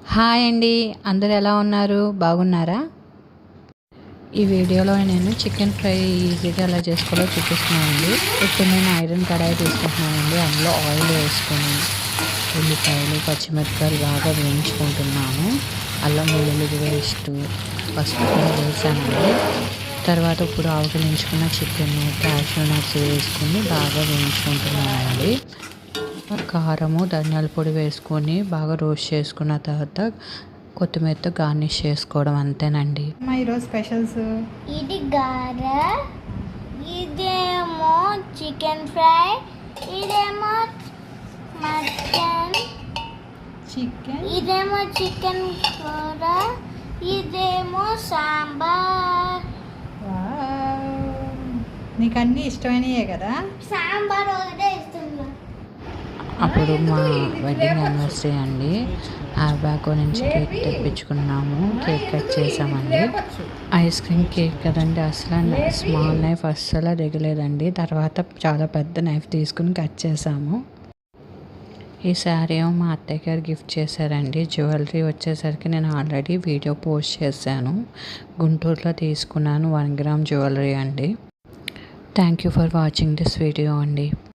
Hi అండి, అందరు ఎలా ఉన్నారు? బాగున్నారా? ఈ వీడియోలో నేను చికెన్ ఫ్రై ఈజీగా ఎలా చేసుకోవాలో చూపిస్తున్నానండి. ఇప్పుడు నేను ఐరన్ కడాయి తీసుకుంటున్నానండి. అందులో ఆయిల్ వేసుకొని ఉల్లిపాయలు, పచ్చిమిరపకాయలు బాగా వేయించుకుంటున్నాను. అల్లం వెల్లుల్లి పేస్ట్, పసుపు కూడా వేసానండి. తర్వాత ఇప్పుడు ఆవగించుకున్న చికెన్, క్యాషూ నట్స్ వేసుకొని బాగా వేయించుకుంటున్నానండి. కారము, ధనియాల పొడి వేసుకొని బాగా రోస్ట్ చేసుకున్న తర్వాత కొత్తిమీరతో గార్నిష్ చేసుకోవడం అంతేనండి. ఈరోజు స్పెషల్స్ ఇది గారె, ఇదేమో చికెన్ ఫ్రై, ఇదేమో మటన్, ఇదేమో చికెన్ కూర, ఇదేమో సాంబార్. నీకు అన్నీ ఇష్టమైనయే కదా? సాంబార్ ఒకటే ఇస్తున్నా. అప్పుడు మా వెడ్డింగ్ యానివర్సరీ అండి. ఆబాకో నుంచి కేక్ తెప్పించుకున్నాము. కేక్ కట్ చేసామండి. ఐస్ క్రీమ్ కేక్ కదండి, అసలు స్మాల్ నైఫ్ అస్సలు దిగలేదండి. తర్వాత చాలా పెద్ద నైఫ్ తీసుకుని కట్ చేసాము. ఈ శారీ ఏమో మా అత్తయ్య గారు గిఫ్ట్ చేశారండి. జ్యువెలరీ వచ్చేసరికి నేను ఆల్రెడీ వీడియో పోస్ట్ చేశాను. గుంటూరులో తీసుకున్నాను, 1 గ్రామ్ జ్యువెలరీ అండి. Thank you for watching this video అండి.